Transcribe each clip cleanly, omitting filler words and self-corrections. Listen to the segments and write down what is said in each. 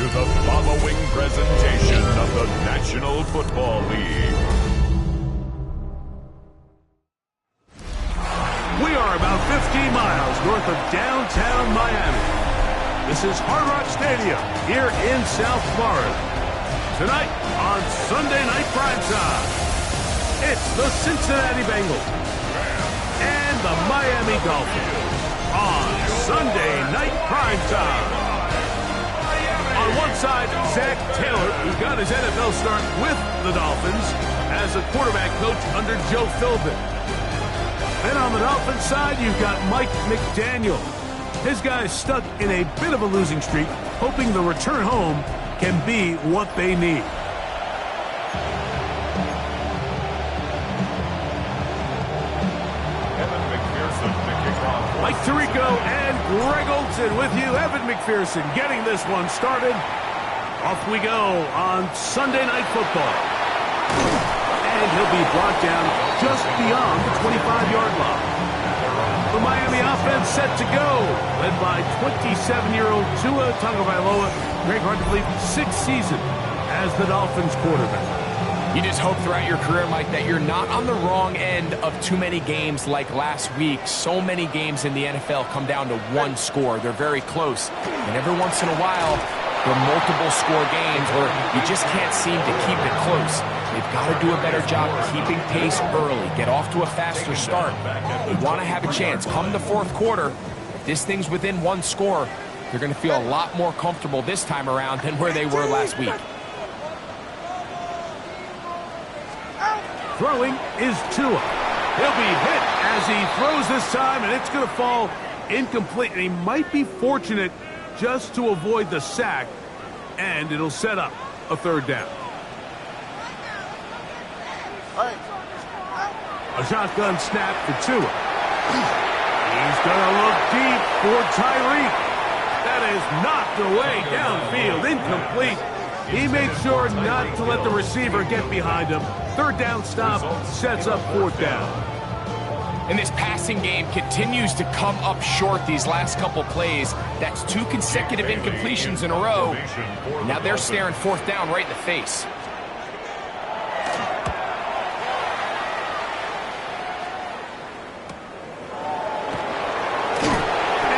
to the following presentation of the National Football League. We are about 15 miles north of downtown Miami. This is Hard Rock Stadium here in South Florida. Tonight on Sunday Night Primetime, it's the Cincinnati Bengals and the Miami Dolphins on Sunday Night Primetime. On one side, Zach Taylor, who got his NFL start with the Dolphins as a quarterback coach under Joe Philbin. Then on the Dolphins side, you've got Mike McDaniel. His guys stuck in a bit of a losing streak, hoping the return home can be what they need. Mike Tirico and Greg Olson with you. Evan McPherson getting this one started. Off we go on Sunday Night Football. And he'll be brought down just beyond the 25-yard line. The Miami offense set to go, led by 27-year-old Tua Tagovailoa. Greg, hard to believe, 6th season as the Dolphins quarterback. You just hope throughout your career, Mike, that you're not on the wrong end of too many games like last week. So many games in the NFL come down to one score. They're very close. And every once in a while, there are multiple score games where you just can't seem to keep it close. They've got to do a better job keeping pace early, get off to a faster start. They want to have a chance. Come the fourth quarter, if this thing's within one score, they're going to feel a lot more comfortable this time around than where they were last week. Throwing is Tua. He'll be hit as he throws this time, and it's going to fall incomplete. And he might be fortunate just to avoid the sack, and it'll set up a third down. A shotgun snap for Tua. He's going to look deep for Tyreek. That is knocked away downfield, incomplete. He made sure not to let the receiver get behind him. Third down stop sets up fourth down. And this passing game continues to come up short these last couple plays. That's 2 consecutive incompletions in a row. Now they're staring fourth down right in the face.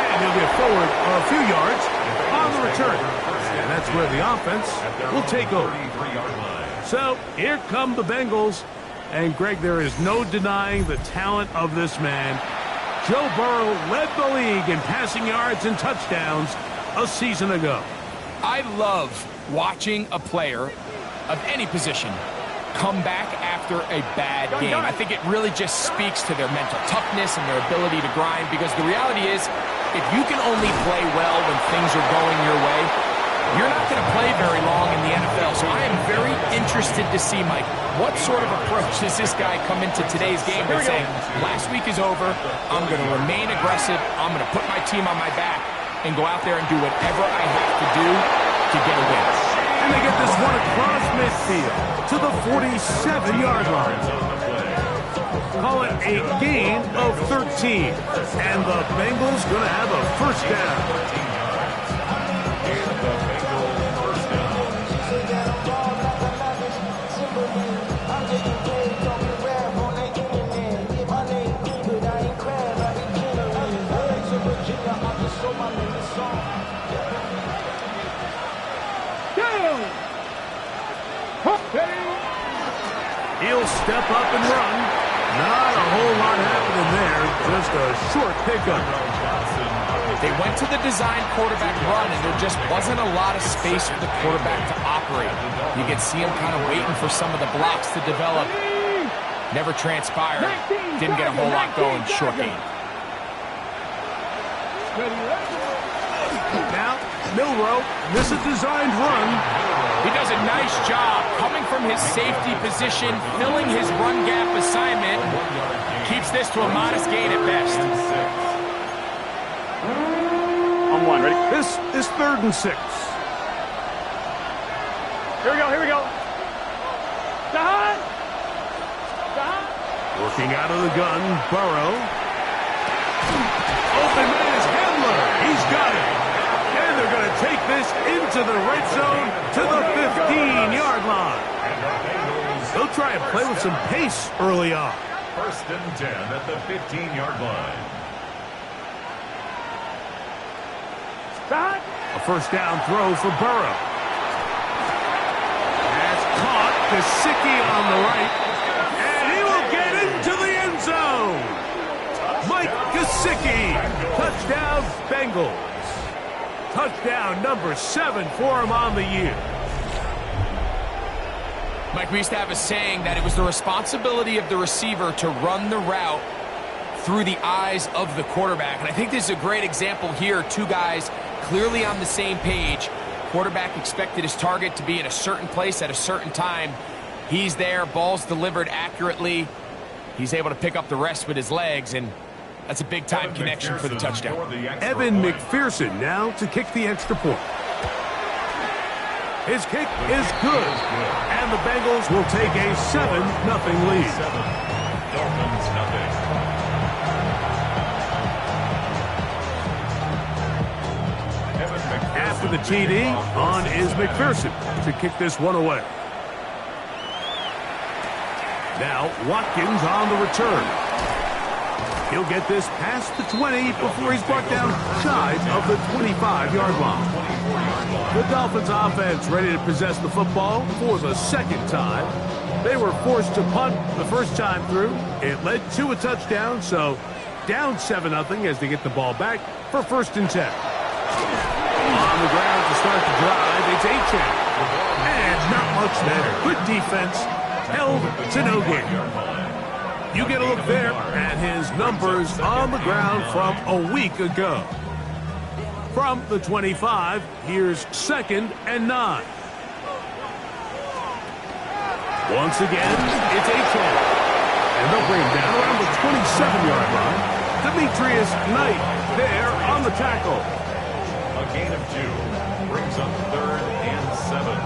And he'll get forward a few yards on the return. And that's where the offense will take over. So here come the Bengals. And, Greg, there is no denying the talent of this man. Joe Burrow led the league in passing yards and touchdowns a season ago. I love watching a player of any position come back after a bad game. I think it really just speaks to their mental toughness and their ability to grind, because the reality is, if you can only play well when things are going your way, you're not going to play very long in the NFL. So I am very interested to see, Mike, what sort of approach does this guy come into today's game with, saying, last week is over, I'm going to remain aggressive, I'm going to put my team on my back and go out there and do whatever I have to do to get a win. And they get this one across midfield to the 47-yard line. Call it a gain of 13. And the Bengals going to have a first down. He'll step up and run. Not a whole lot happening there. Just a short pickup. They went to the design quarterback run, and there just wasn't a lot of space for the quarterback to operate. You could see him kind of waiting for some of the blocks to develop. Never transpired. Didn't get a whole lot going. Short game. Now, Milroe, this is a designed run. He does a nice job coming from his safety position, filling his run gap assignment. Keeps this to a modest gain at best. On one, ready? This is 3rd and 6. Here we go. Working out of the gun, Burrow. Open man is Handler. He's got it. And they're going to take this into the red zone to the 15-yard line. They'll try and play with some pace early on. First and 10 at the 15-yard line. A first down throw for Burrow. That's caught. Gesicki on the right. And he will get into the end zone. Mike Gesicki. Touchdown, Bengals. Touchdown number 7 for him on the year. Mike, we used to have a saying that it was the responsibility of the receiver to run the route through the eyes of the quarterback. And I think this is a great example here. Two guys clearly on the same page. Quarterback expected his target to be in a certain place at a certain time. He's there. Ball's delivered accurately. He's able to pick up the rest with his legs, and that's a big-time connection for the touchdown. Evan McPherson now to kick the extra point. His kick is good, and the Bengals will take a 7-0 lead. Dolphins nothing. After the TD, on is McPherson to kick this one away. Now Watkins on the return. He'll get this past the 20 before he's brought down shy of the 25-yard line. The Dolphins offense ready to possess the football for the second time. They were forced to punt the first time through. It led to a touchdown, so down 7-0 as they get the ball back for first and 10. On the ground to start the drive, it's Achane. And not much there. Good defense, held to no gain. You get a look there at his numbers on the ground from a week ago. From the 25, here's 2nd and 9. Once again, it's Achane. And they'll bring him down around the 27-yard line. Demetrius Knight there on the tackle. A gain of 2 brings up 3rd and 7.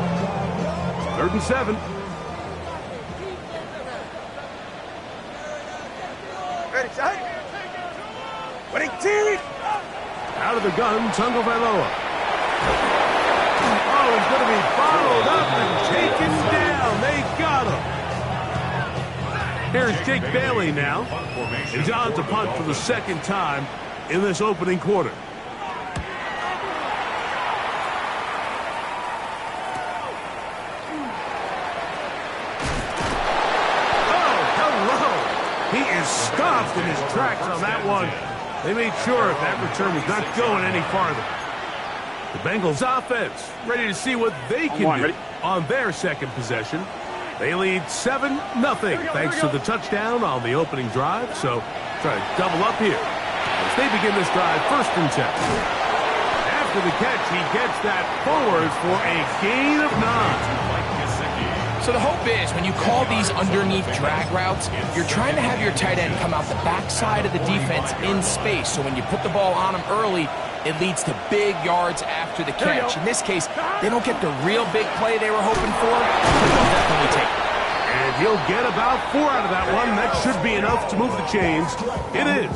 3rd and 7. Ready, son? Winning team! Out of the gun, Tagovailoa. Oh, he's going to be followed up and taken down. They got him. Here's Jake Bailey now. And John to punt for the second time in this opening quarter. Stopped in his tracks on that one. They made sure that return was not going any farther. The Bengals offense ready to see what they can do on their second possession. They lead 7-0 thanks to the touchdown on the opening drive. So try to double up here as they begin this drive 1st and 10. After the catch, he gets that forward for a gain of 9. So the hope is when you call these underneath drag routes, you're trying to have your tight end come out the backside of the defense in space. So when you put the ball on him early, it leads to big yards after the catch. In this case, they don't get the real big play they were hoping for, but they'll definitely take it. And he'll get about 4 out of that one. That should be enough to move the chains. It is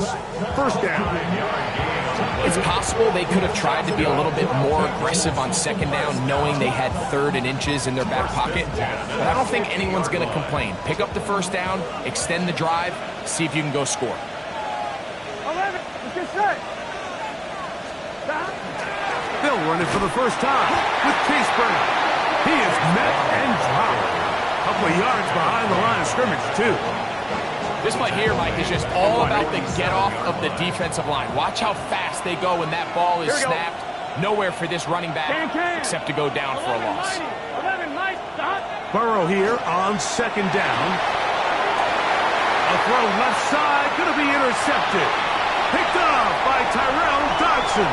1st down. It's possible they could have tried to be a little bit more aggressive on 2nd down, knowing they had 3rd and inches in their back pocket. But I don't think anyone's going to complain. Pick up the 1st down, extend the drive, see if you can go score. 11, get set. They'll run it for the first time with Chase Brown. He is met and dropped. A couple of yards behind the line of scrimmage, too. This play here, Mike, is just all about the get-off of the defensive line. Watch how fast they go when that ball is snapped. Nowhere for this running back except to go down for a loss. Burrow here on 2nd down. A throw left side, going to be intercepted. Picked up by Tyrell Dodson.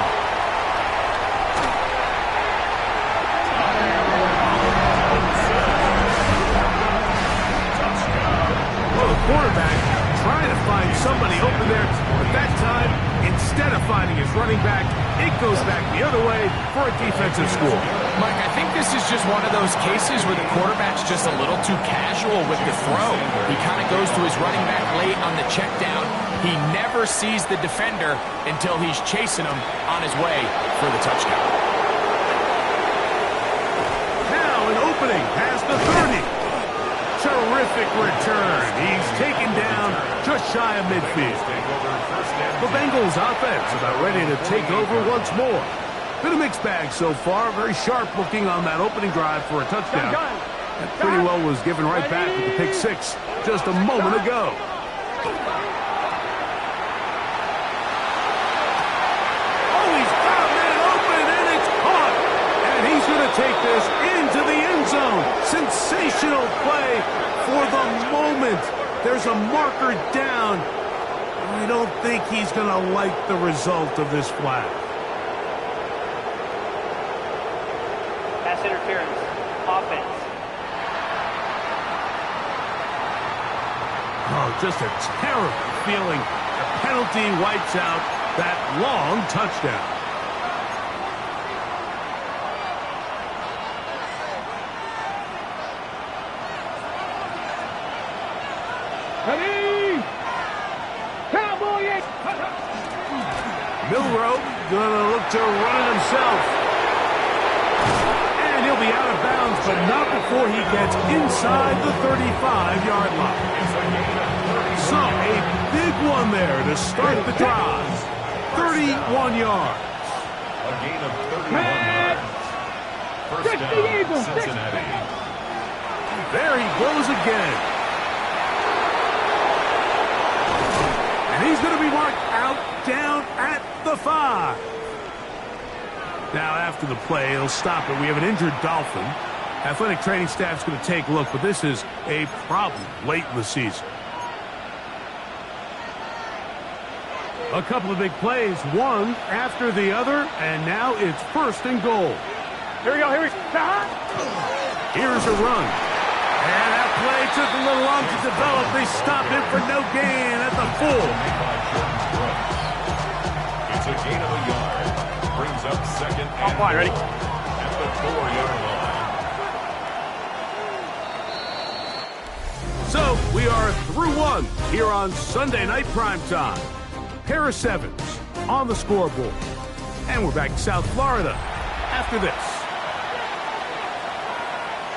Well, the quarterback trying to find somebody open there, but that time, instead of finding his running back, it goes back the other way for a defensive score. Mike, I think this is just one of those cases where the quarterback's just a little too casual with the throw. He kind of goes to his running back late on the check down. He never sees the defender until he's chasing him on his way for the touchdown. opening past the 30. Terrific return. He's taken down just shy of midfield. The Bengals offense about ready to take over once more. Been a mixed bag so far. Very sharp looking on that opening drive for a touchdown. That pretty well was given right back with the pick six just a moment ago. Oh, he's got a man open, and it's caught. And he's going to take this into the end zone. Sensational play for the moment. There's a marker down. I don't think he's going to like the result of this flag. Pass interference. Offense. Oh, just a terrible feeling. The penalty wipes out that long touchdown. Ready? Cowboy! Milrow gonna look to run it himself. And he'll be out of bounds, but not before he gets inside the 35-yard line. So, a big one there to start the drive. 31 yards. A gain of 31 yards. First down, Cincinnati. There he goes again. And he's going to be marked out down at the 5. Now, after the play, he'll stop it. We have an injured Dolphin. Athletic training staff's going to take a look, but this is a problem late in the season. A couple of big plays, one after the other, and now it's first and goal. Here we go, here we go. Here's a run. And that play took a little long to develop. They stop him for no gain at the full. It's a gain of a yard. Brings up second and Fine, ready? at the 4-yard line. So we are through one here on Sunday Night Primetime. Pair of sevens on the scoreboard. And we're back in South Florida after this.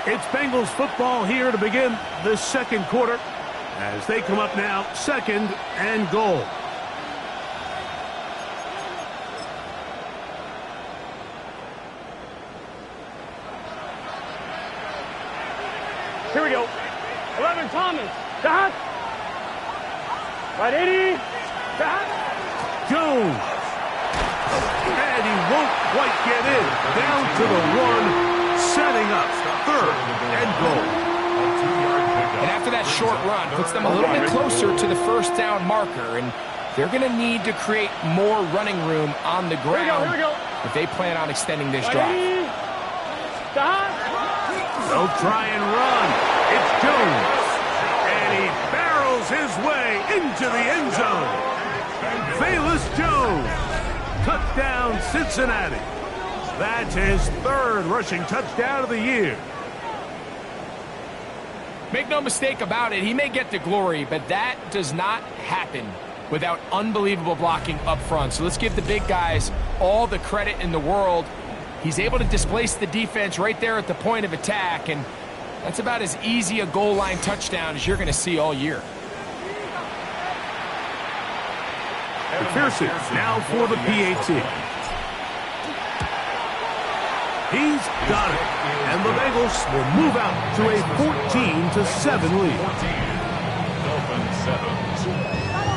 It's Bengals football here to begin the second quarter as they come up now, second and goal. Here we go. 11 Thomas. Dot. Right 80. Dot. Jones. And he won't quite get in. Down to the 1, setting up third and goal. And after that short run, puts them a little bit closer to the first down marker, and they're going to need to create more running room on the ground Here we go. if they plan on extending this drive. Ready. Dot. They'll try and run. It's Jones. And he barrels his way into the end zone. Velus Jones. Touchdown, Cincinnati. That's his third rushing touchdown of the year. Make no mistake about it, he may get to glory, but that does not happen without unbelievable blocking up front. So let's give the big guys all the credit in the world. He's able to displace the defense right there at the point of attack, and that's about as easy a goal line touchdown as you're going to see all year. McPherson now for the PAT. He's got it. And the Bengals will move out to a 14-7 lead. Dolphins 7.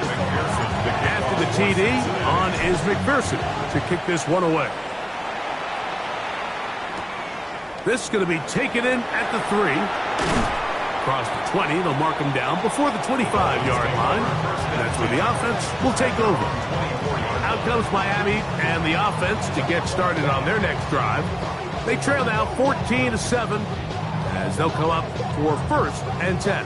After the TD, on is McPherson to kick this one away. This is going to be taken in at the 3. Across the 20, they'll mark him down before the 25-yard line. That's where the offense will take over. Out comes Miami and the offense to get started on their next drive. They trail now 14-7 as they'll come up for first and 10.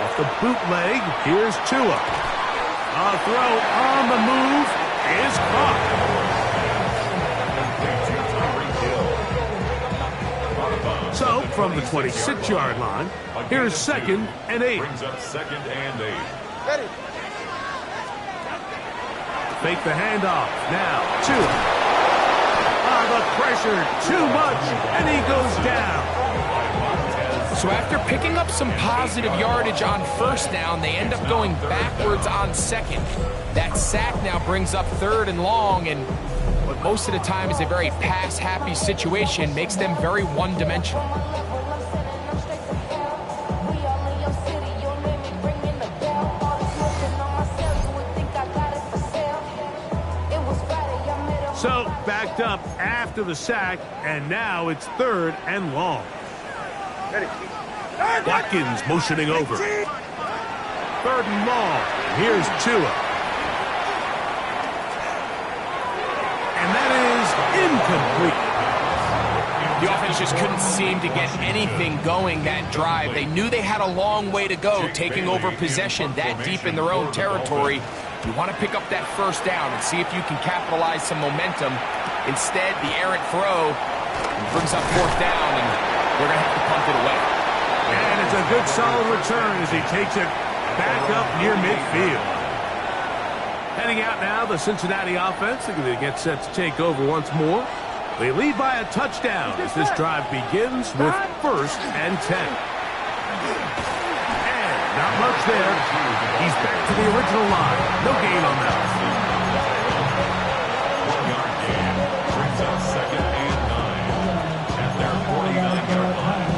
Off the bootleg, here's Tua. A throw on the move is caught. On the from the 26-yard line. Here's 2nd and 8. Brings up 2nd and 8. Ready. Fake the handoff. Now, Tua. The pressure, too much, and he goes down. So after picking up some positive yardage on 1st down, they end up going backwards on 2nd. That sack now brings up 3rd and long, and what most of the time is a very pass-happy situation makes them very one-dimensional. So, backed up after the sack, and now it's 3rd and long. Watkins motioning over. 3rd and long. Here's Tua. And that is incomplete. The offense just couldn't seem to get anything going that drive. They knew they had a long way to go, taking over possession that deep in their own territory. You want to pick up that 1st down and see if you can capitalize some momentum. Instead, the errant throw brings up 4th down, and they're going to have to punt it away. And it's a good solid return as he takes it back up near midfield. Heading out now, the Cincinnati offense. They're going to get set to take over once more. They lead by a touchdown as this drive begins with 1st and 10. And not much there. He's back to the original line. No gain on that. 1-yard gain. Brings up 2nd and 9 at their 49-yard line.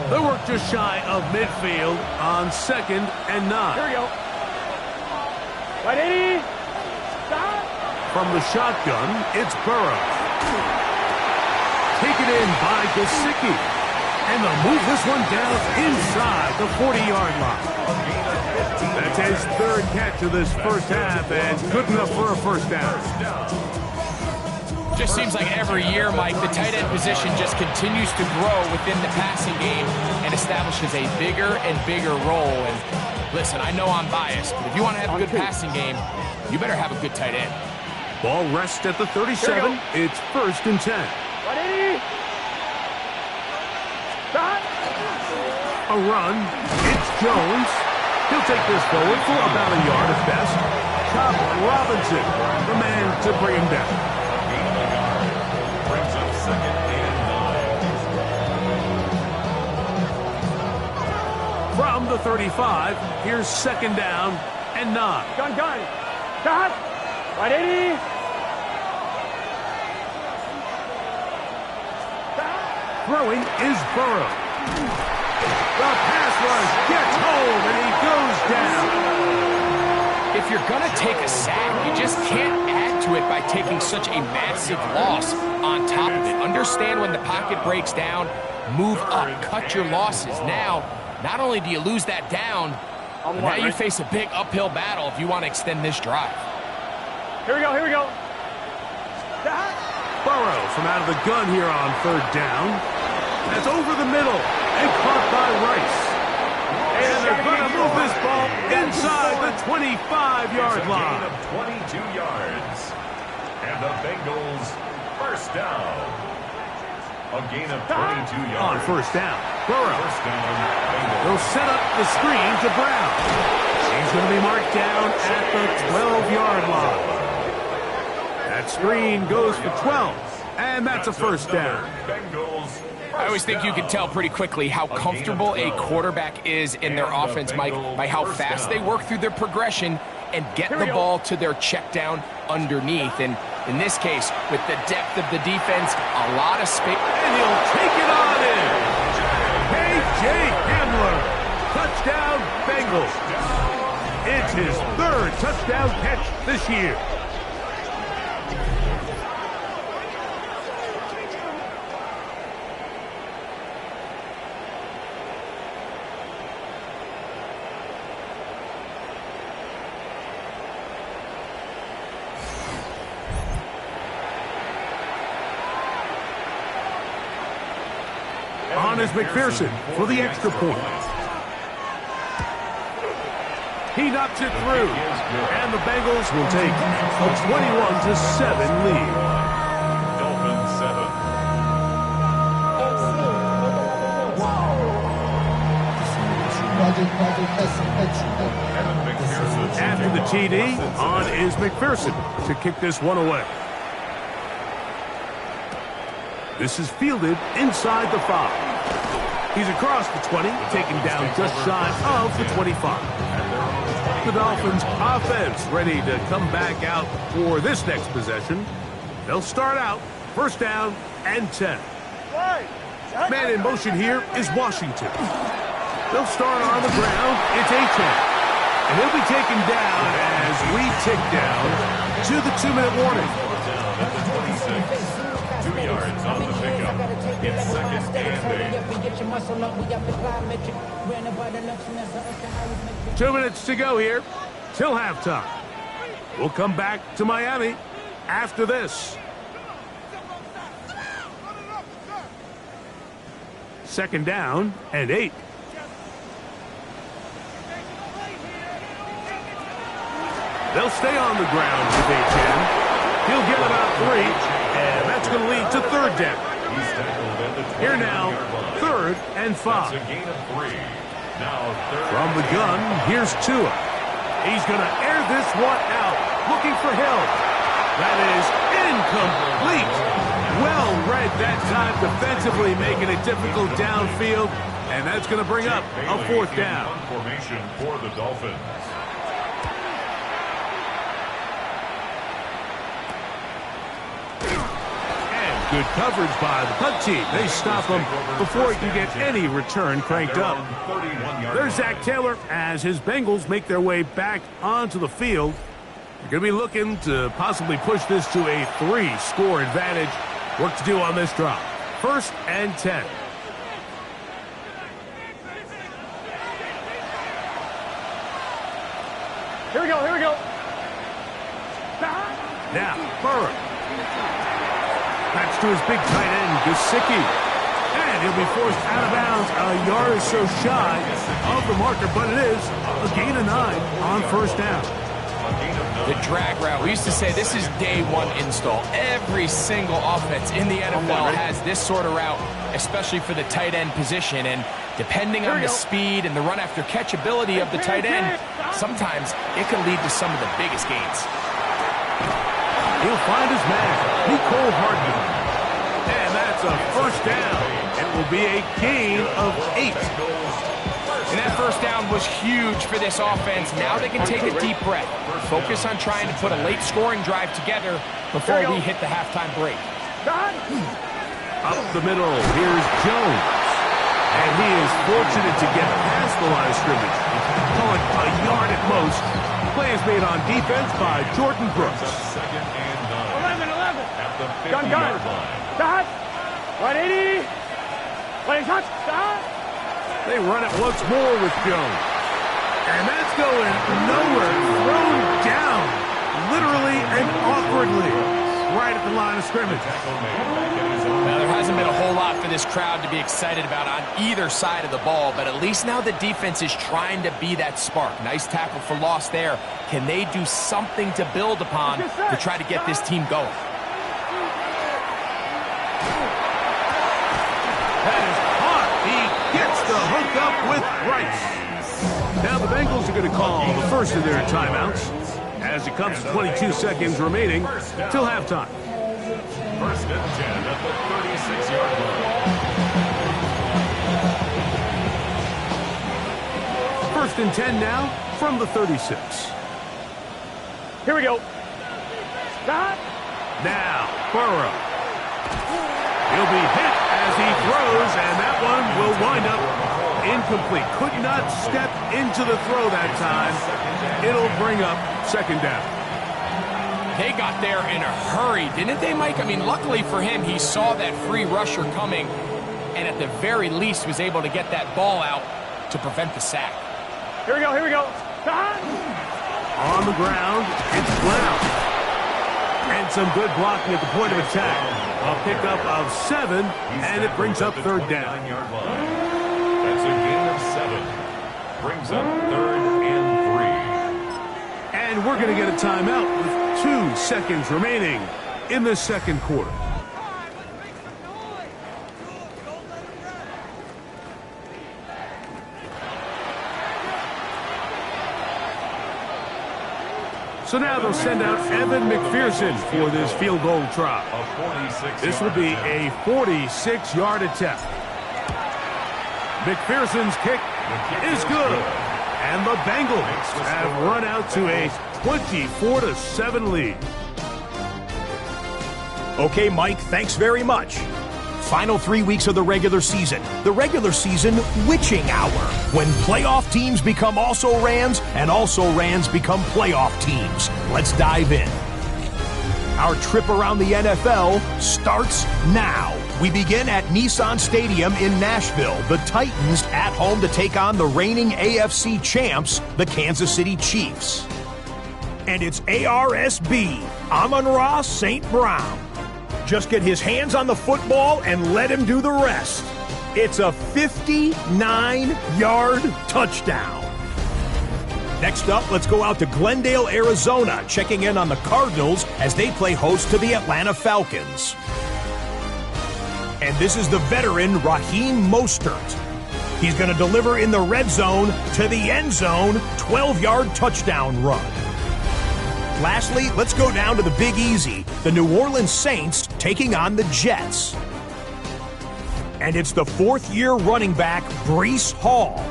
They work just shy of midfield on 2nd and 9. Here we go. Right, 80. Stop. From the shotgun, it's Burrows. Taken in by Gesicki. And they'll move this one down inside the 40-yard line. That's his 3rd catch of this 1st half, and good enough for a 1st down. Just seems like every year, Mike, the tight end position just continues to grow within the passing game and establishes a bigger and bigger role. And listen, I know I'm biased, but if you want to have a good passing game, you better have a good tight end. Ball rests at the 37. It's 1st and 10. 180. Stop. A run. It's Jones. He'll take this forward for about a yard at best. Chop Robinson, the man to bring him down. Brings up 2nd and 9. From the 35, here's 2nd down and 9. Gun. Stop. Right, 80. Throwing is Burrow. The pass rush gets home, and he goes down. If you're going to take a sack, you just can't add to it by taking such a massive loss on top of it. Understand when the pocket breaks down, move up, cut your losses. Now, not only do you lose that down, but now you face a big uphill battle if you want to extend this drive. Here we go. Burrow from out of the gun here on 3rd down. That's over the middle and caught by Rice. And they're going to move this ball inside the 25-yard line. A gain of 22 yards. And the Bengals 1st down. A gain of 22 yards. On 1st down, Burrow. 1st down, Bengals. They'll set up the screen to Brown. He's going to be marked down at the 12-yard line. That screen goes for 12, and that's a 1st down. I always think you can tell pretty quickly how comfortable a quarterback is in their offense, Mike, by how fast they work through their progression and get the ball to their check down underneath. And in this case, with the depth of the defense, a lot of space. And he'll take it on in. A.J. Hamler, touchdown Bengals. It's his 3rd touchdown catch this year. On is McPherson for the extra point. He knocks it through, and the Bengals will take a 21-7 lead. Dolphins After the TD, on is McPherson to kick this one away. This is fielded inside the 5. He's across the 20, taken down just shy of the 25. The Dolphins offense ready to come back out for this next possession. They'll start out first down and 10. Man in motion here is Washington. They'll start on the ground. It's A-10. And he'll be taken down as we tick down to the 2-minute warning. At the 26. 2 yards on the pickup. It's second and 8. 2 minutes to go here till halftime. We'll come back to Miami after this. Second down and 8. They'll stay on the ground with A-10. He'll get about 3, and that's going to lead to third down. He's tackled at the 20 Here now, third and 5. That's a gain of 3. Now third. From the gun, here's Tua. He's going to air this one out, looking for help. That is incomplete. Well read that time defensively, making it difficult downfield, and that's going to bring up a fourth down. Formation for the Dolphins. And good coverage by the punt team. They stop him before he can get any return cranked up. There's Zach Taylor as his Bengals make their way back onto the field. They're going to be looking to possibly push this to a 3-score advantage. Work to do on this drive. First and 10. Here we go, here we go. Now, Burrow. Backs to his big tight end, Gesicki. And he'll be forced out of bounds a yard or so shy of the marker, but it is a gain of 9 on first down. The drag route. We used to say this is day one install. Every single offense in the NFL has this sort of route, especially for the tight end position. And depending on the speed and the run after catch ability of the tight end, sometimes it can lead to some of the biggest gains. He'll find his man, Nicole Hardman. And that's a first down. It will be a gain of 8. And that first down was huge for this offense. Now they can take a deep breath. Focus on trying to put a late scoring drive together before we hit the halftime break. Up the middle, here's Jones. And he is fortunate to get past the line of scrimmage. Call it a yard at most. Play is made on defense by Jordan Brooks. Second and 9. 11. At the 50-yard Gun. line. Stop. 180. 180. Stop. They run it once more with Jones. And that's going nowhere. Thrown down, literally and awkwardly, right at the line of scrimmage. Now, there hasn't been a whole lot for this crowd to be excited about on either side of the ball, but at least now the defense is trying to be that spark. Nice tackle for loss there. Can they do something to build upon to try to get this team going? That is caught. He gets the hook up with Rice. Now the Bengals are going to call the first of their timeouts as it comes to 22 seconds remaining till halftime. First and 10 at the 36-yard line. First and 10 now from the 36. Here we go. Stop. Now, Burrow. He'll be hit as he throws, and that one will wind up incomplete. Could not step into the throw that time. It'll bring up second down. They got there in a hurry, didn't they, Mike? I mean, luckily for him, he saw that free rusher coming and at the very least was able to get that ball out to prevent the sack. Here we go, here we go. Stop. On the ground, it's Brown. And some good blocking at the point of attack. A pickup of 7, and it brings up third down. 9-yard line. That's a gain of 7. Brings up third and 3. And we're going to get a timeout with 2 seconds remaining in the second quarter. So now they'll send out Evan McPherson for this field goal try. This will be a 46-yard attempt. McPherson's kick is good. And the Bengals have run out to a 24-7 lead. Okay, Mike, thanks very much. Final 3 weeks of the regular season. The regular season witching hour, when playoff teams become also-rans and also-rans become playoff teams. Let's dive in. Our trip around the NFL starts now. We begin at Nissan Stadium in Nashville. The Titans at home to take on the reigning AFC champs, the Kansas City Chiefs. And it's ARSB, Amon-Ra St. Brown. Just get his hands on the football and let him do the rest. It's a 59-yard touchdown. Next up, let's go out to Glendale, Arizona, checking in on the Cardinals as they play host to the Atlanta Falcons. And this is the veteran Raheem Mostert. He's going to deliver in the red zone to the end zone, 12-yard touchdown run. Lastly, let's go down to the Big Easy, the New Orleans Saints taking on the Jets. And it's the fourth-year running back, Breece Hall.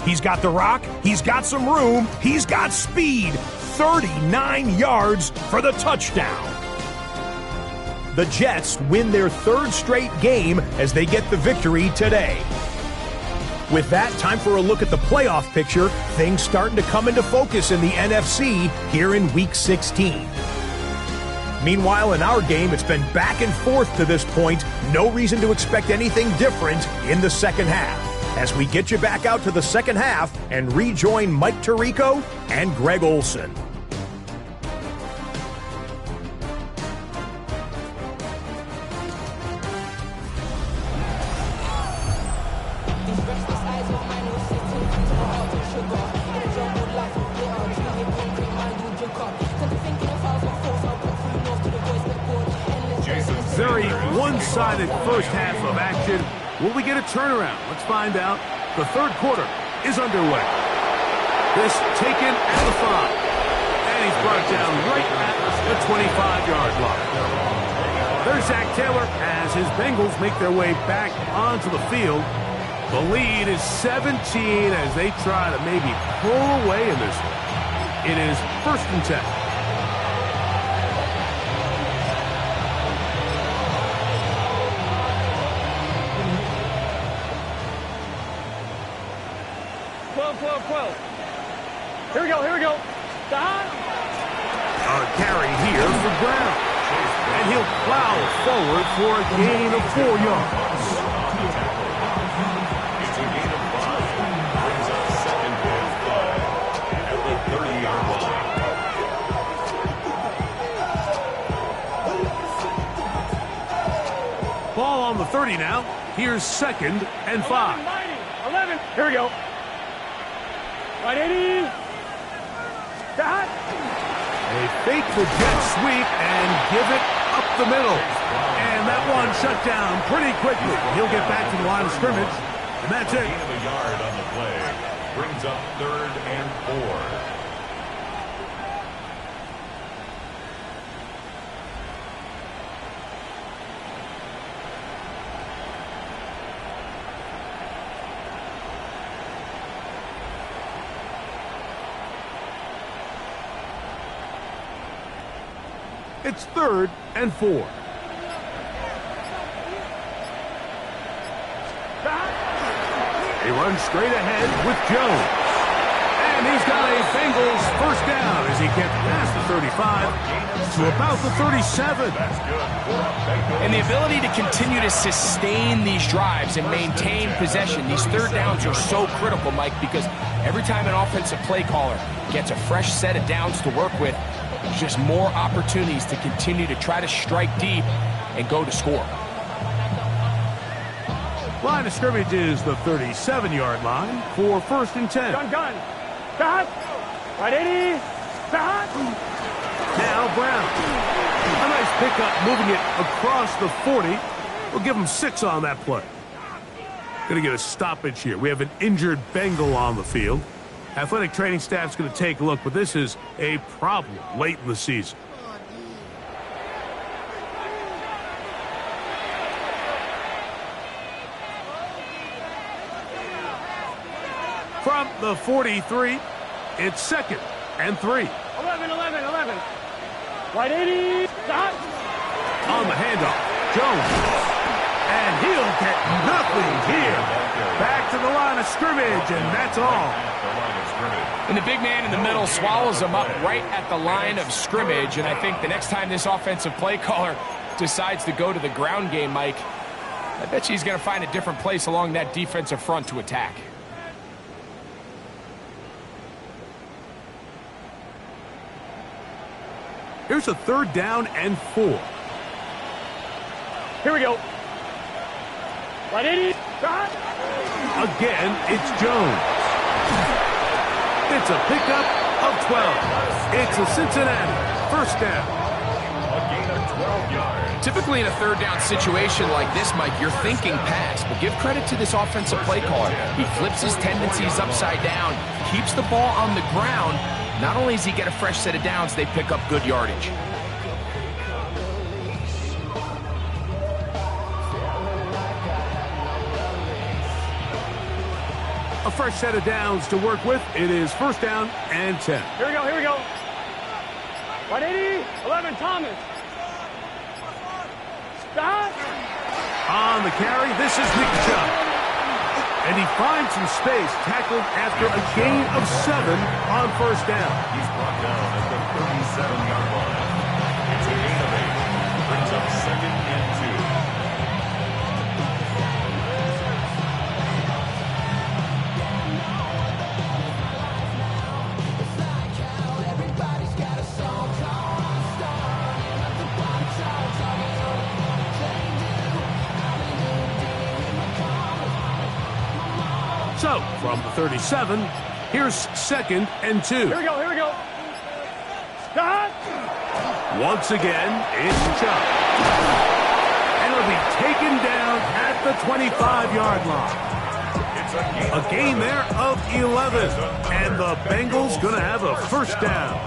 He's got the rock, he's got some room, he's got speed. 39 yards for the touchdown. The Jets win their third straight game as they get the victory today. With that, time for a look at the playoff picture. Things starting to come into focus in the NFC here in Week 16. Meanwhile, in our game, it's been back and forth to this point. No reason to expect anything different in the second half. As we get you back out to the second half and rejoin Mike Tirico and Greg Olson. Very one-sided first half of action. Will we get a turnaround? Let's find out. The third quarter is underway. This taken at the 5. And he's brought down right at the 25-yard line. There's Zach Taylor as his Bengals make their way back onto the field. The lead is 17 as they try to maybe pull away in this one. It is 1st and 10. Here we go. Stop. A carry here for Brown. And he'll plow forward for a gain of 4 yards. It's a gain of 5. Brings up 2nd and 5 at the 30-yard line. Ball on the 30 now. Here's 2nd and 5. 11. Here we go. Right, 80. Stop. They fake the jet sweep and give it up the middle. And that one shut down pretty quickly. He'll get back to the line of scrimmage. And that's it. Gain of a yard on the play. Brings up 3rd and 4. It's 3rd and 4. He runs straight ahead with Jones. And he's got a Bengals first down as he gets past the 35 to about the 37. And the ability to continue to sustain these drives and maintain possession, these third downs are so critical, Mike, because every time an offensive play caller gets a fresh set of downs to work with, there's just more opportunities to continue to try to strike deep and go to score. Line of scrimmage is the 37-yard line for 1st and 10. Gun. Stop. Right, 80. Stop. Now Brown. A nice pickup moving it across the 40. We'll give him 6 on that play. Going to get a stoppage here. We have an injured Bengal on the field. Athletic training staff's going to take a look, but this is a problem late in the season. From the 43, it's 2nd and 3. 11. Right 80. Stop. On the handoff, Jones. And he'll get nothing here. Back to the line of scrimmage, and that's all. And the big man in the middle swallows him up right at the line of scrimmage, and I think the next time this offensive play caller decides to go to the ground game, Mike, I bet you he's going to find a different place along that defensive front to attack. Here's a 3rd down and 4. Here we go. Right 80. Stop. Again, it's Jones. It's a pickup of 12. It's a Cincinnati 1st down. A gain of 12 yards. Typically in a 3rd down situation like this, Mike, you're thinking pass, but give credit to this offensive play caller. He flips his tendencies upside down, keeps the ball on the ground. Not only does he get a fresh set of downs, they pick up good yardage. A fresh set of downs to work with. It is 1st down and 10. Here we go. Right 80. 11. Thomas. Stop. On the carry, this is Nick Chubb. And he finds some space, tackled after a gain of 7 on 1st down. He's brought down at the 37-yard line. It's a gain of 8. Brings up 2nd and 2. So, from the 37, here's 2nd and 2. Here we go. Stop. Once again, it's Chubb. And it'll be taken down at the 25-yard line. A gain there of 11. And the Bengals going to have a 1st down.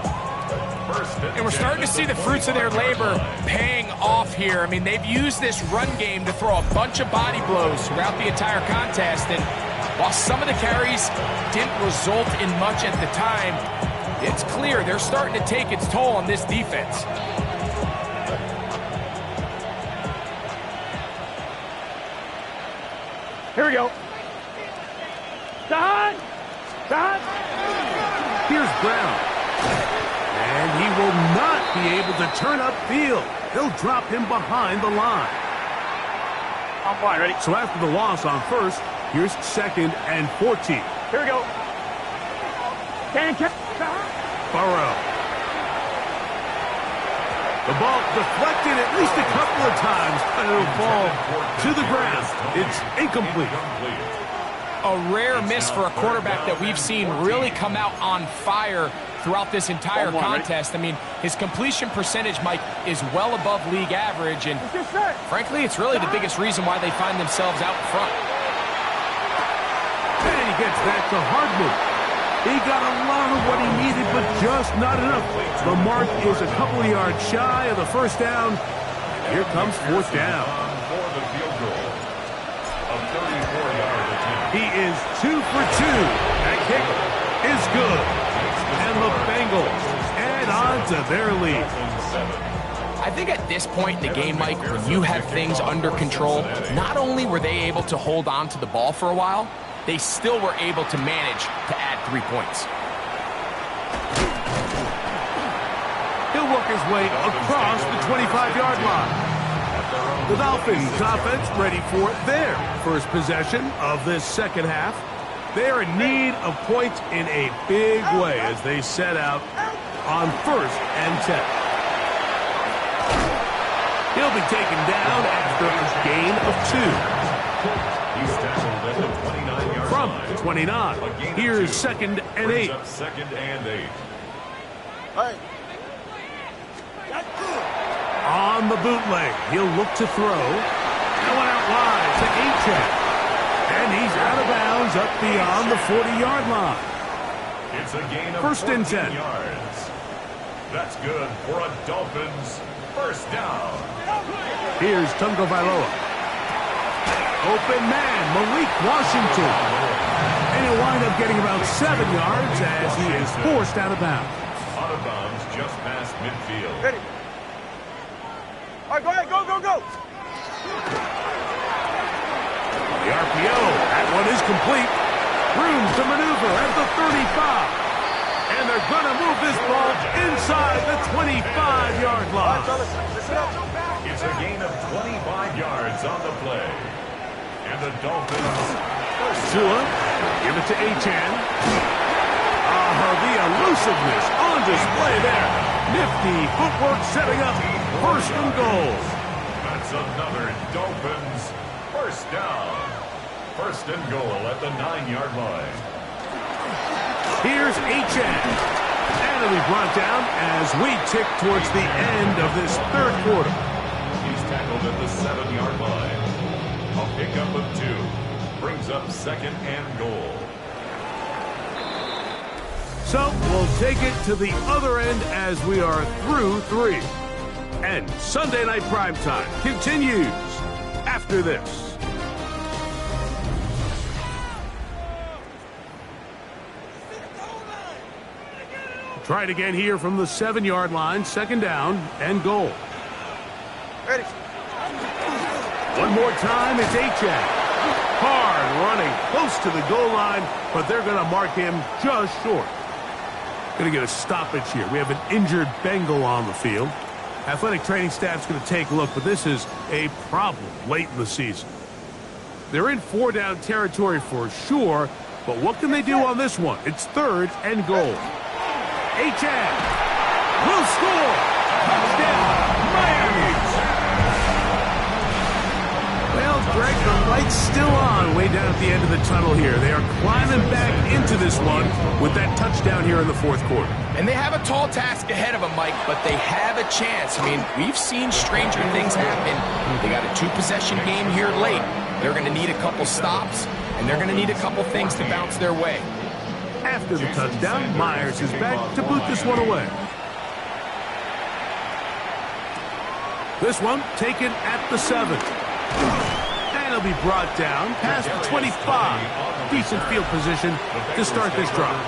And we're starting to see the fruits of their labor paying off here. I mean, they've used this run game to throw a bunch of body blows throughout the entire contest. And while some of the carries didn't result in much at the time, it's clear they're starting to take its toll on this defense. Here we go. Stop. Here's Brown. And he will not be able to turn upfield. They'll drop him behind the line. I'm fine. Ready? So after the loss on 1st, here's 2nd and 14. Here we go. Burrow. The ball deflected at least a couple of times, but it'll fall to the ground. It's incomplete. A rare miss for a quarterback that we've seen really come out on fire throughout this entire contest. I mean, his completion percentage, Mike, is well above league average, and frankly, it's really the biggest reason why they find themselves out front. And he gets back to Hardman. He got a lot of what he needed, but just not enough. The mark is a couple of yards shy of the 1st down. Here comes 4th down. For the field goal. A 34-yard attempt. He is 2 for 2. That kick is good. And the Bengals add on to their lead. I think at this point in the game, Mike, when you have things under control, not only were they able to hold on to the ball for a while, they still were able to manage to add 3 points. He'll work his way across the 25-yard line. The Dolphins offense ready for their first possession of this 2nd half. They're in need of points in a big way as they set out on 1st and 10. He'll be taken down after a gain of 2. He's tackled at the 29-yard From line. 29, here's 2nd and 8. 2nd and 8. On the bootleg, he'll look to throw. Going out wide to Achane. And he's out of bounds up beyond the 40-yard line. It's a gain of First and 14 10. yards. That's good for a Dolphins first down. Here's Tungo Vailoa. Open man, Malik Washington. And he'll wind up getting about 7 yards as he is forced out of bounds. Out of bounds just past midfield. Ready. All right, go ahead. Go, go, go. The RPO, that one is complete. Room to maneuver at the 35. And they're going to move this ball inside the 25-yard line. Listen up. It's a gain of 25 yards on the play. And the Dolphins Tua, give it to Achan. The elusiveness on display there. Nifty footwork setting up first and goal. That's another Dolphins first down. First and goal at the 9-yard line. Here's Achan. And it'll be brought down as we tick towards the end of this third quarter. He's tackled at the 7-yard line. A pickup of 2. Brings up second and goal. So we'll take it to the other end as we are through 3. And Sunday Night Primetime continues after this. Try it again here from the 7-yard line. Second down and goal. Ready. One more time, it's Achan. Hard running close to the goal line, but they're going to mark him just short. Going to get a stoppage here. We have an injured Bengal on the field. Athletic training staff's going to take a look, but this is a problem late in the season. They're in 4-down territory for sure, but what can they do on this one? It's third and goal. Achan will score. Touchdown, Miami. Well, Greg, the light's still on way down at the end of the tunnel here. They are climbing back into this one with that touchdown here in the fourth quarter. And they have a tall task ahead of them, Mike, but they have a chance. I mean, we've seen stranger things happen. They got a 2-possession game here late. They're going to need a couple stops, and they're going to need a couple things to bounce their way. After the touchdown, Myers is back to boot this one away. This one taken at the 7. And it'll be brought down past the 25. Decent field position to start this drive.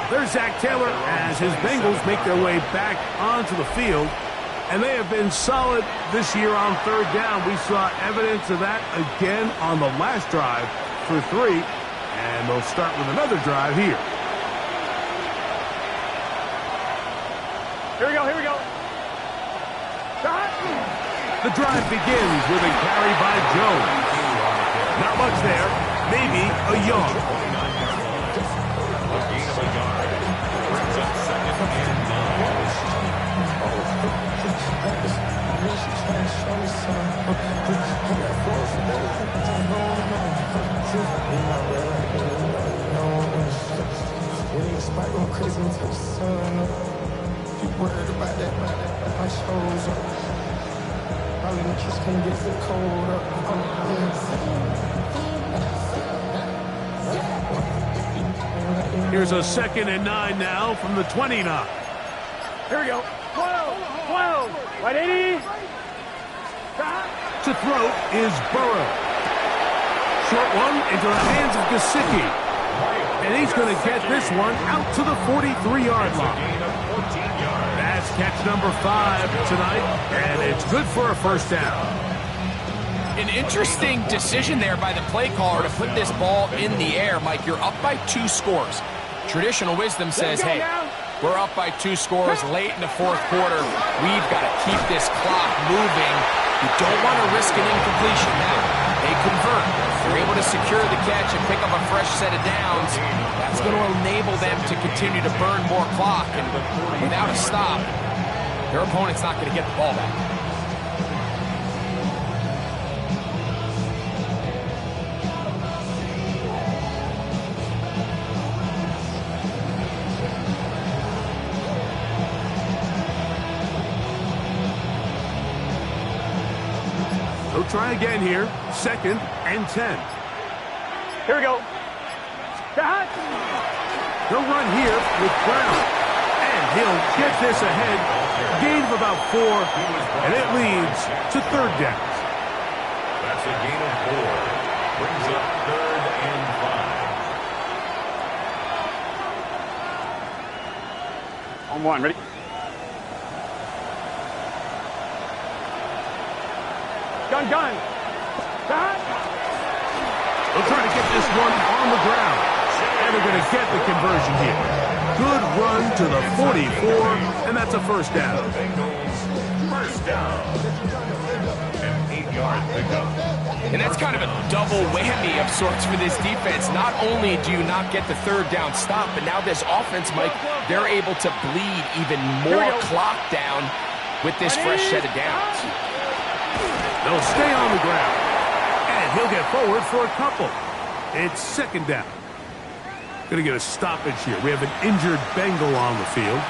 There's Zach Taylor as his Bengals make their way back onto the field. And they have been solid this year on third down. We saw evidence of that again on the last drive for 3. And they'll start with another drive here. Here we go, here we go. The drive begins with a carry by Jones. Not much there. Maybe a yard. A gain of a yard. Brings up second and 9. Here's a 2nd and 9 now from the 29. Here we go. 12. 180. To throw is Burrow. Short one into the hands of Gesicki. And he's going to get this one out to the 43-yard line. gain of 14 yards. That's catch number 5 tonight, and it's good for a first down. An interesting decision there by the play caller to put this ball in the air. Mike, you're up by 2 scores. Traditional wisdom says, hey, we're up by 2 scores late in the fourth quarter. We've got to keep this clock moving. You don't want to risk an incompletion now. They convert. They're able to secure the catch and pick up a fresh set of downs. That's going to enable them to continue to burn more clock. And without a stop, their opponent's not going to get the ball back. They'll try again here. 2nd and 10. Here we go. They'll run here with Brown. And he'll get this ahead. Gain of about 4, and it leads to third down. That's a gain of 4. Brings up 3rd and 5. On 1, ready? Gun. Got. They'll try to get this one on the ground. And they're going to get the conversion here. Good run to the 44, and that's a first down. Bengals, first down. An 8-yard pickup. And that's kind of a double whammy of sorts for this defense. Not only do you not get the third down stop, but now this offense, Mike, they're able to bleed even more clock down with this fresh set of downs. They'll stay on the ground. And he'll get forward for a couple. It's second down. Going to get a stoppage here. We have an injured Bengal on the field.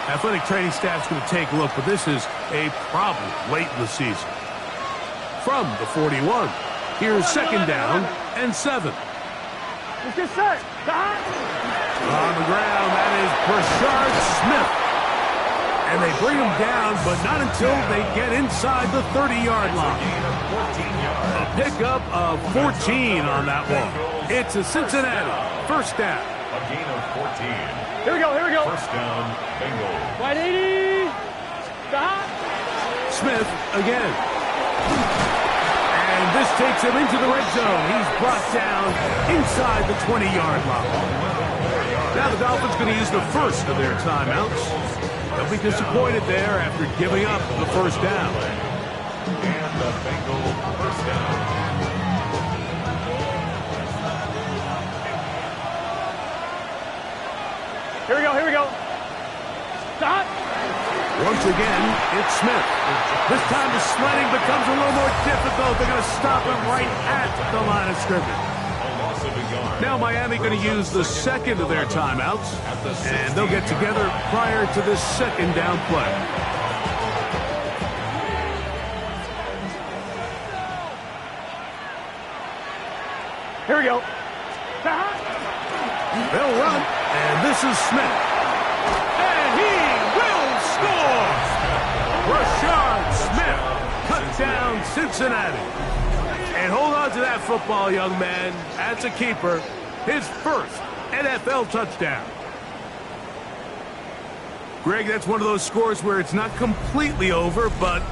Athletic training staff's going to take a look, but this is a problem late in the season. From the 41, here's second down and 7. Let's get set. Got. On the ground, that is Brashard Smith. And they bring him down, but not until they get inside the 30-yard line. A pickup of 14 on that one. It's a Cincinnati first down. A gain of 14. Here we go. First down, Bengals. Wide 80. Got. Smith again. And this takes him into the red zone. He's brought down inside the 20-yard line. Now the Dolphins going to use the first of their timeouts. They'll be disappointed there after giving up the first down. And the Bengals first down. Here we go. Stop. Once again, it's Smith. This time the sledding becomes a little more difficult. They're going to stop him right at the line of scrimmage. Now Miami going to use the second of their timeouts, and they'll get together prior to this second down play. Here we go. They'll run, and this is Smith. And he will score! Rashard Smith cuts down Cincinnati. And hold on to that football, young man. That's a keeper. His first NFL touchdown. Greg, that's one of those scores where it's not completely over, but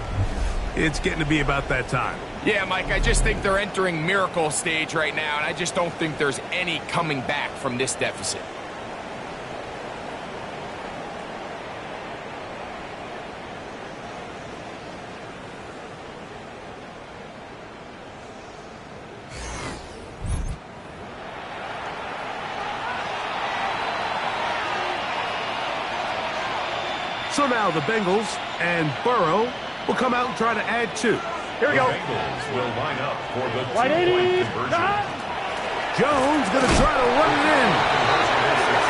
it's getting to be about that time. Yeah, Mike, I just think they're entering miracle stage right now, and I just don't think there's any coming back from this deficit. So now the Bengals and Burrow will come out and try to add 2. Here we go. The Bengals will line up for the Wide 80. two-point conversion. Jones going to try to run it in.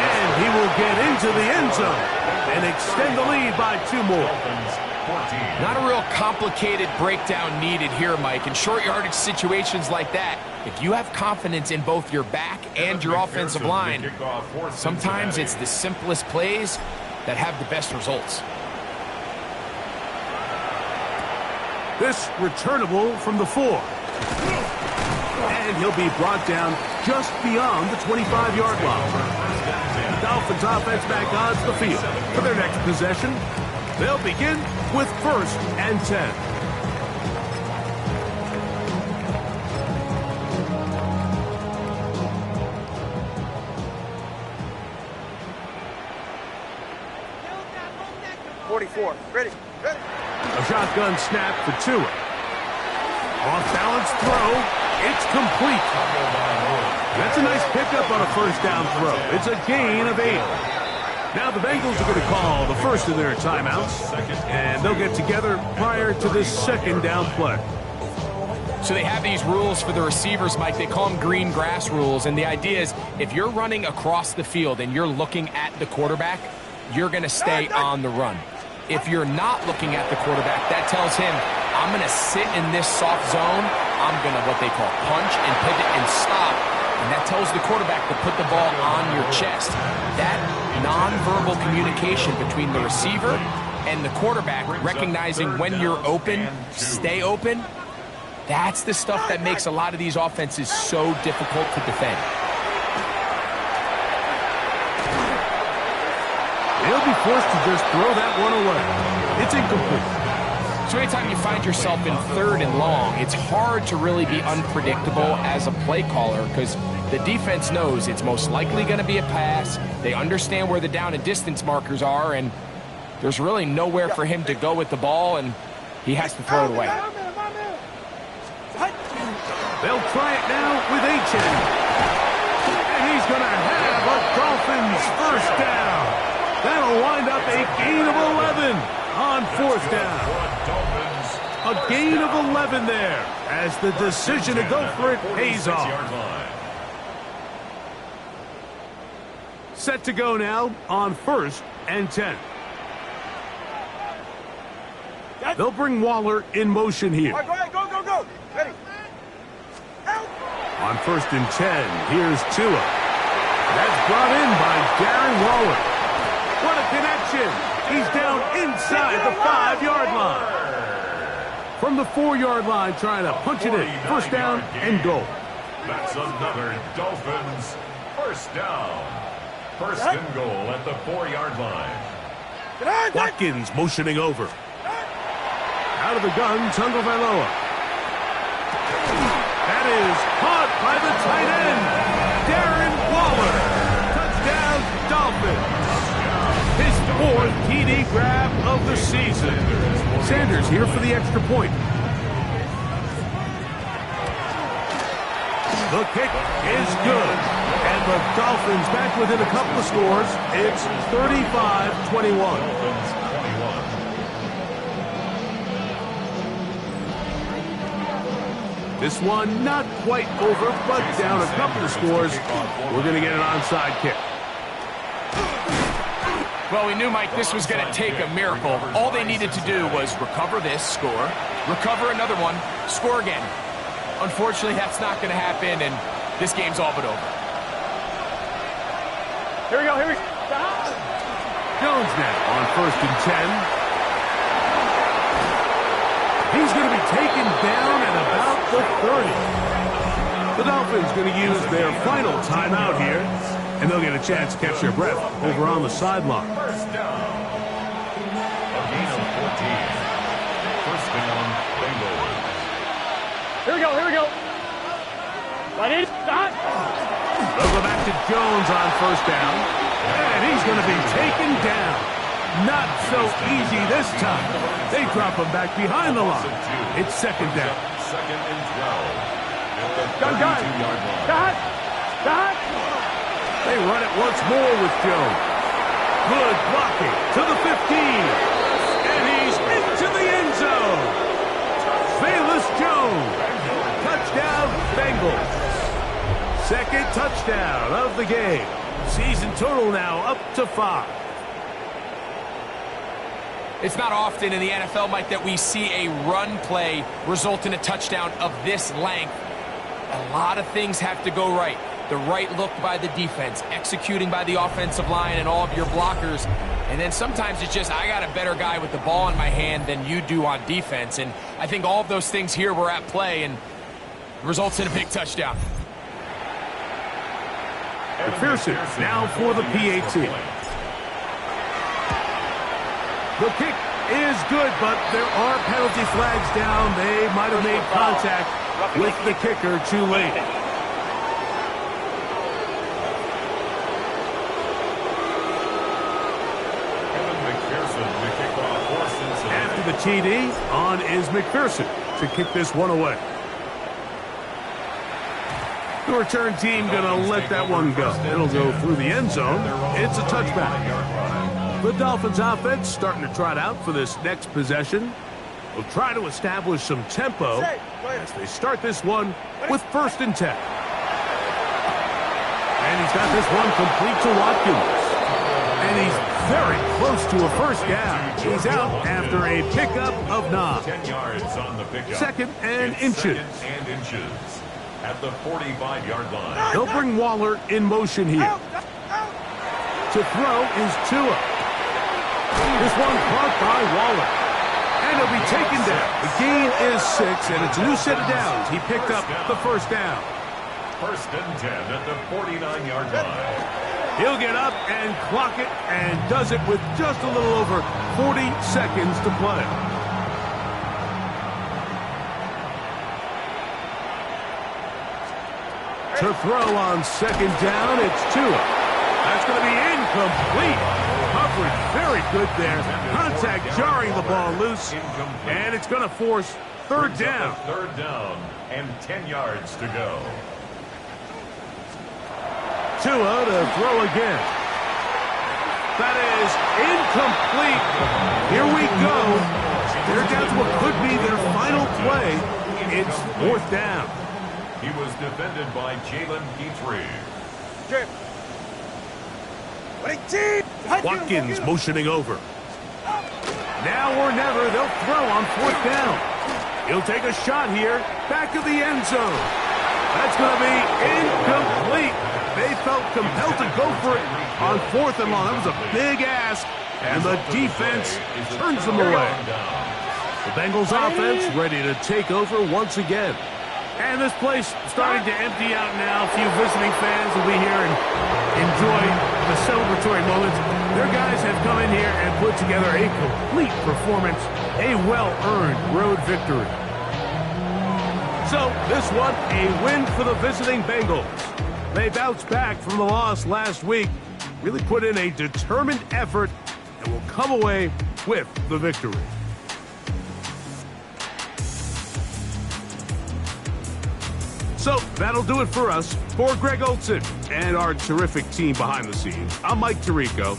And he will get into the end zone and extend the lead by 2 more. Dolphins 14. Not a real complicated breakdown needed here, Mike. In short yardage situations like that, if you have confidence in both your back and your offensive line, sometimes it's the simplest plays that have the best results. This returnable from the 4. And he'll be brought down just beyond the 25-yard line. The Dolphins offense back onto the field for their next possession. They'll begin with 1st and 10. Ready. A shotgun snap for Tua. Off-balance throw. It's complete. That's a nice pickup on a first down throw. It's a gain of 8. Now the Bengals are going to call the first of their timeouts, and they'll get together prior to this second down play. So they have these rules for the receivers, Mike. They call them green grass rules, and the idea is if you're running across the field and you're looking at the quarterback, you're going to stay on the run. If you're not looking at the quarterback, that tells him, I'm going to sit in this soft zone. I'm going to what they call punch and pivot and stop. And that tells tells the quarterback to put the ball on your chest. That nonverbal communication between the receiver and the quarterback, recognizing when you're open, stay open, that's the stuff that makes a lot of these offenses so difficult to defend. He'll be forced to just throw that one away. It's incomplete. So anytime you find yourself in 3rd and long, it's hard to really be unpredictable as a play caller because the defense knows it's most likely going to be a pass. They understand where the down and distance markers are, and there's really nowhere for him to go with the ball, and he has to throw it away. They'll try it now with H.N. And he's going to have a Dolphins first down. That'll wind up a gain of 11 on 4th down. A gain of 11 there as the decision to go for it pays off. Set to go now on 1st and 10. They'll bring Waller in motion here. Go, go, go, go. Ready. On 1st and 10, here's Tua. That's brought in by Darren Waller. What a connection. He's down inside the 5-yard line. From the 4-yard line, trying to punch it in. First down and goal. That's another Dolphins first down. First and goal at the 4-yard line. Watkins motioning over. Out of the gun, Tagovailoa. That is caught by the tight end, Darren Waller. Touchdown, Dolphins. His 4th TD grab of the season. Sanders here for the extra point. The kick is good. And the Dolphins back within a couple of scores. It's 35-21. This one not quite over, but down a couple of scores. We're going to get an onside kick. Well, we knew, Mike, this was going to take a miracle. All they needed to do was recover this, score, recover another one, score again. Unfortunately, that's not going to happen, and this game's all but over. Here we go, here we go. Jones now on 1st and 10. He's going to be taken down at about the 30. The Dolphins going to use their final timeout here, and they'll get a chance to catch their breath over on the sideline. First down. A gain of 14. First down, Bengals. Here we go, here we go. Ready? Stop. They'll go back to Jones on 1st down, and he's going to be taken down. Not so easy this time. They drop him back behind the line. It's 2nd down. 2nd and 12. At the 32-yard line. Stop. They run it once more with Jones. Good blocking to the 15. And he's into the end zone. Velus Jones. Touchdown, Bengals. 2nd touchdown of the game. Season total now up to 5. It's not often in the NFL, Mike, that we see a run play result in a touchdown of this length. A lot of things have to go right. The right look by the defense, executing by the offensive line and all of your blockers. And then sometimes it's just, I got a better guy with the ball in my hand than you do on defense. And I think all of those things here were at play and results in a big touchdown. McPherson now for the PAT. The kick is good, but there are penalty flags down. They might have made contact with the kicker too late. After the TD, on is McPherson to kick this one away. The return team going to let that one go. It'll go through the end zone. It's a touchback. The Dolphins offense starting to trot out for this next possession. They'll try to establish some tempo as they start this one with 1st and 10. And he's got this one complete to Watkins. And he's very close to a first down. He's out after a pickup of 9. 10 yards on the pickup. 2nd and inches. at the 45-yard line. They'll bring Waller in motion here. To throw is Tua. This one caught by Waller. And he'll be taken down. The gain is 6, and it's a new set of downs. He picked up the first down. 1st and 10 at the 49-yard line. He'll get up and clock it, and does it with just a little over 40 seconds to play. To throw on 2nd down, it's Tua. That's going to be incomplete. Coverage very good there. Contact jarring the ball loose, and it's going to force 3rd down. 3rd down and 10 yards to go. Tua to throw again. That is incomplete. Here we go. They're down to what could be their final play. It's 4th down. He was defended by Jalen Petrie. Watkins motioning over. Now or never, they'll throw on 4th down. He'll take a shot here. Back of the end zone. That's going to be incomplete. They felt compelled to go for it on 4th and long. That was a big ask, and the defense turns them away. The Bengals offense ready to take over once again. And this place starting to empty out now. A few visiting fans will be here and enjoy the celebratory moments. Their guys have come in here and put together a complete performance, a well-earned road victory. So this one, a win for the visiting Bengals. They bounced back from the loss last week, really put in a determined effort, and will come away with the victory. So that'll do it for us. For Greg Olson and our terrific team behind the scenes, I'm Mike Tirico.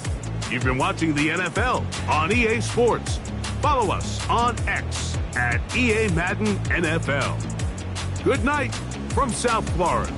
You've been watching the NFL on EA Sports. Follow us on X at EA Madden NFL. Good night from South Florida.